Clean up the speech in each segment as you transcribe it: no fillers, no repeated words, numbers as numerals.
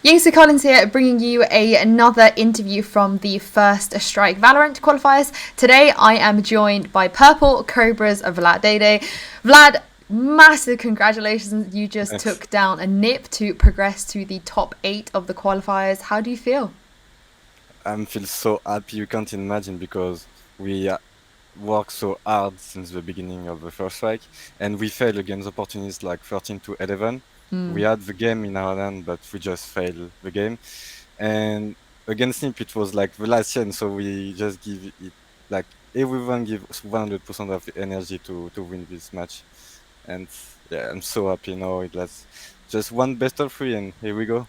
Yingsu Collins here, bringing you another interview from the First Strike Valorant qualifiers. Today, I am joined by Purple Cobras of VlaDéDé. Vlad, massive congratulations! You just Yes. took down a NiP to progress to the top 8 of the qualifiers. How do you feel? I feel so happy you can't imagine because we worked so hard since the beginning of the first strike and we failed against opportunities like 13 to 11. We had the game in our hand, but we just failed the game. And against NiP, it was like the last chance, so we just give it like everyone give 100% of energy to win this match. And yeah, I'm so happy now. It was just one best of three, and here we go.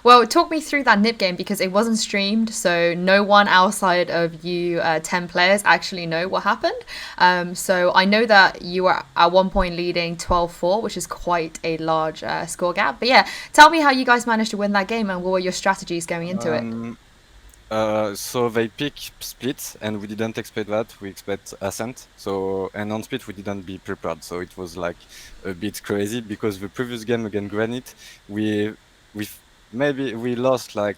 Well, talk me through that NiP game because it wasn't streamed, so no one outside of you 10 players actually know what happened. So I know that you were at one point leading 12-4, which is quite a large score gap. But yeah, tell me how you guys managed to win that game and what were your strategies going into it? Um, so they pick split, and we didn't expect that. We expect ascent. So and on split we didn't be prepared. So it was like a bit crazy because the previous game against Granite, we maybe we lost like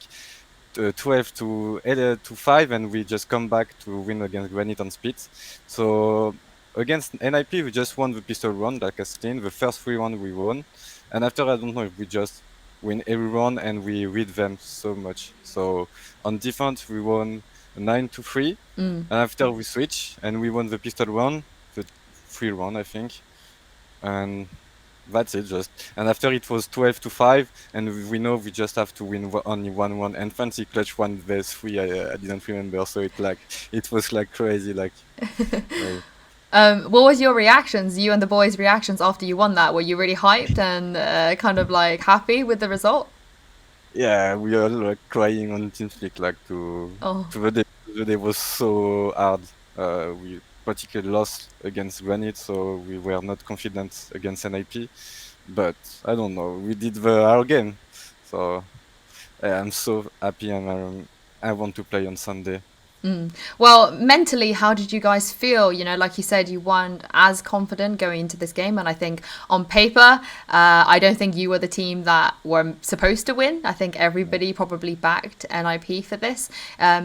12 to 8 to 5, and we just come back to win against Granite on split. So against NiP we just won the pistol round like a clean. The first 3 rounds we won, and after I don't know if we just win every round and we read them so much. So on defense, we won 9-3, and after we switch and we won the pistol round, the free round, I think, and that's it. Just and after it was 12-5, and we know we just have to win only 1-1. And fancy clutch one vs 3. I didn't remember, so it was like crazy. Like uh, What was your reactions, you and the boys' reactions after you won that? Were you really hyped and kind of like happy with the result? yeah, we all like crying on TeamSpeak like Oh. to the day. The day was so hard. We particularly lost against Granite, so we were not confident against NiP. But I don't know, we did our game. So I'm so happy, and I want to play on Sunday. Well, mentally, how did you guys feel? You know, like you said, you weren't as confident going into this game. And I think on paper, I don't think you were the team that were supposed to win. I think everybody probably backed NiP for this.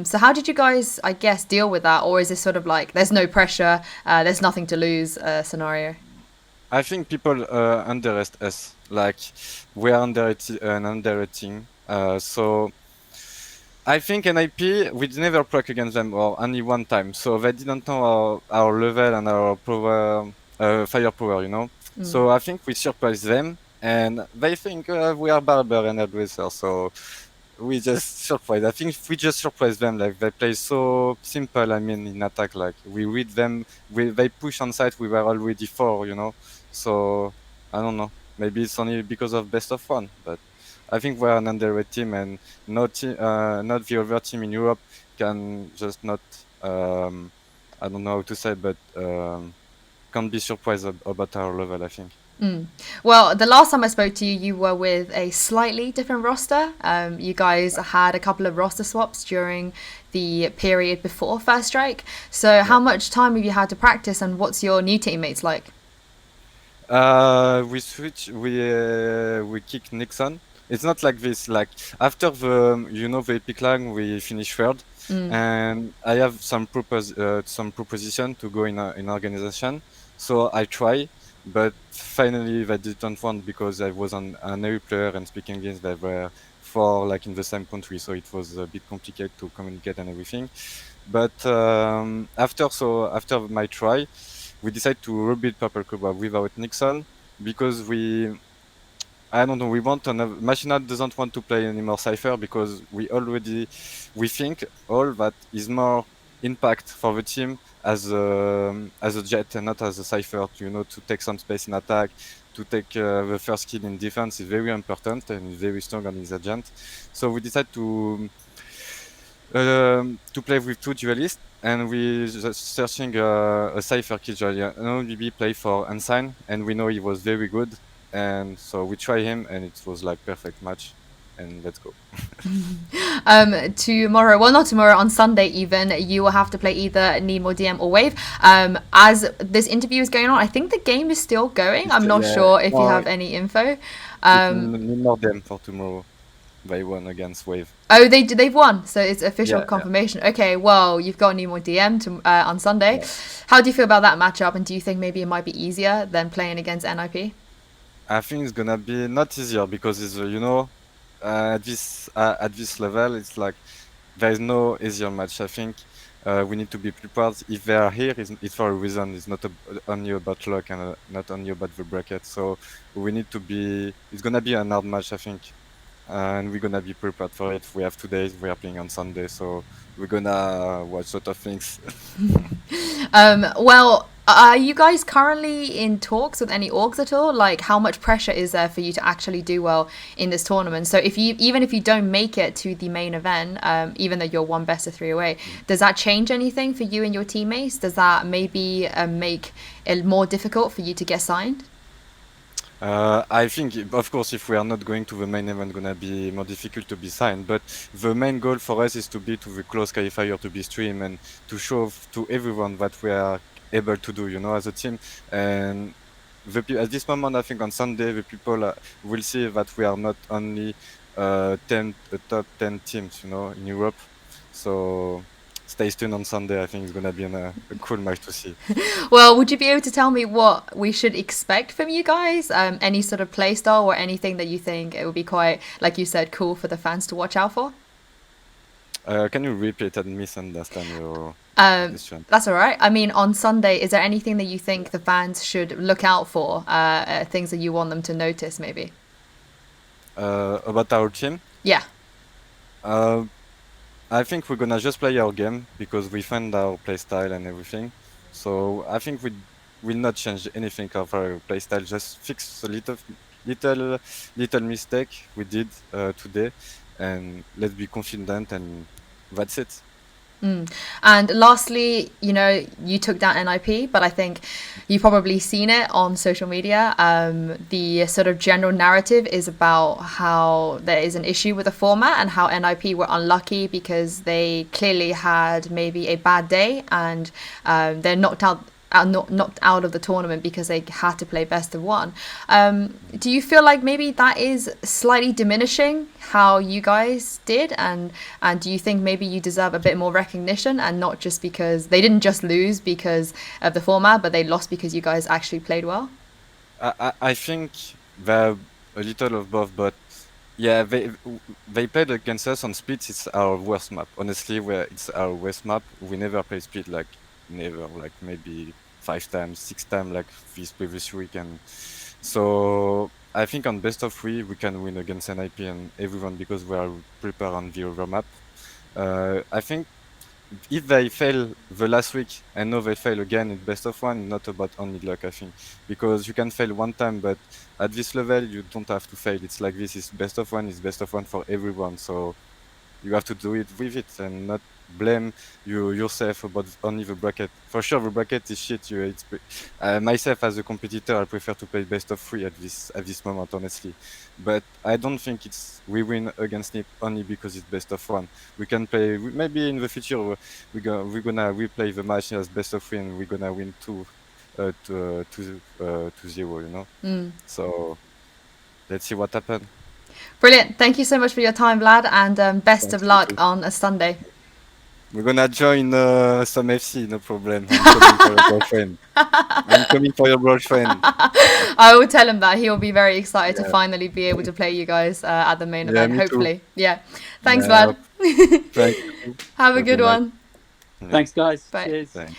So, how did you guys, I guess, deal with that? Or is this sort of like there's no pressure, there's nothing to lose scenario? I think people underestimate us. Like we are underrating. So I think NiP, we never played against them or only one time, so they didn't know our level and our power, firepower. So I think we surprised them, and they think we are barber and advisor, so we just surprised. I think we just surprised them, like they play so simple. I mean, in attack, like we read them, they push on site. We were already 4. So I don't know. Maybe it's only because of best of one, but I think we're an underrated team, and not the other team in Europe can just not. I don't know how to say, but can't be surprised about our level, I think. Well, the last time I spoke to you, you were with a slightly different roster. You guys had a couple of roster swaps during the period before First Strike. So, Yeah. how much time have you had to practice, and what's your new teammates like? We switch. We kick Nixon. It's not like this. Like after the epic line, we finish third, and I have some proposition to go in organization. So I try, but finally they didn't want because I was an area player and speaking against they were four like in the same country, so it was a bit complicated to communicate and everything. But after my try, we decided to rebuild Purple Cobra without Nixon because I don't know, we want another. Machina doesn't want to play anymore Cypher because we think all that is more impact for the team as a jet and not as a Cypher. To take some space in attack, to take the first kill in defense is very important and is very strong on his agent. So we decided to play with two duelists, and we just searching a Cypher Killjoy. OBB play for Ensign, and we know he was very good, and so we try him, and it was like perfect match, and let's go. Tomorrow, well, not tomorrow, on Sunday even, you will have to play either Nemo, DM, or Wave. As this interview is going on, I think the game is still going. It's, I'm not yeah, sure if you no, have any info. it's Um, no more them for tomorrow. They won against Wave. Oh, they've won, so it's official Yeah, confirmation. Okay, well, you've got Nemo DM on Sunday. yeah. How do you feel about that matchup, and do you think maybe it might be easier than playing against NiP? I think it's gonna be not easier because it's at this level, it's like there is no easier match. I think we need to be prepared. If they are here, it's for a reason. It's not only about luck and not only about the bracket. So we need to be. It's gonna be an hard match, I think, and we're gonna be prepared for it. We have 2 days. We are playing on Sunday, so we're gonna watch a lot of things. Well, are you guys currently in talks with any orgs at all? Like, how much pressure is there for you to actually do well in this tournament? So, even if you don't make it to the main event, even though you're one best of three away, does that change anything for you and your teammates? Does that maybe make it more difficult for you to get signed? I think, of course, if we are not going to the main event, gonna be more difficult to be signed. But the main goal for us is to be to the close qualifier to be stream and to show to everyone that we are able to do, as a team. And at this moment, I think on Sunday, the people will see that we are not only top 10 teams, in Europe. So stay tuned on Sunday. I think it's gonna be a cool match to see. Well, would you be able to tell me what we should expect from you guys? Any sort of play style or anything that you think it would be quite, like you said, cool for the fans to watch out for? Can you repeat and misunderstand your question? That's all right. I mean, on Sunday, is there anything that you think the fans should look out for? Things that you want them to notice, maybe? About our team? Yeah. I think we're gonna just play our game because we find our playstyle and everything. So I think we will not change anything of our playstyle. Just fix a little mistake we did today, and let's be confident, and that's it. And lastly, you took down NiP, but I think you've probably seen it on social media. The sort of general narrative is about how there is an issue with the format and how NiP were unlucky because they clearly had maybe a bad day and they're knocked out of the tournament because they had to play best of one. Do you feel like maybe that is slightly diminishing how you guys did, and do you think maybe you deserve a bit more recognition and not just because they didn't just lose because of the format, but they lost because you guys actually played well? I think they're a little of both, but yeah, they played against us on Split. It's our worst map, honestly. Where it's our worst map, we never play Split, like never, like maybe 5 times, 6 times, like this previous weekend. So I think on best of 3 we can win against NiP and everyone because we are prepared on the other map. I think if they fail the last week and now they fail again in best of 1, not about only luck, I think, because you can fail one time, but at this level you don't have to fail. It's like this: it's best of 1, it's best of 1 for everyone. So you have to do it with it and not blame yourself about only the bracket. For sure, the bracket is shit. Myself as a competitor, I prefer to play best of 3 at this moment, honestly. But I don't think we win against NiP only because it's best of 1. We can play maybe in the future. We're gonna replay the match as best of 3 and we're gonna win 2-0. So let's see what happens. Brilliant. Thank you so much for your time, Vlad, and best of Thanks, you luck too. on a Sunday. We're gonna join some FC, no problem. I'm coming for your girlfriend. I'm coming for your girlfriend. I will tell him that he'll be very excited to Yeah, finally be able to play you guys at the main yeah, event, me too. hopefully. Yeah. Thanks, Yeah, Vlad. thank you. Have a Have a good good night. one. Yeah, Thanks, guys. Bye. Cheers. thanks.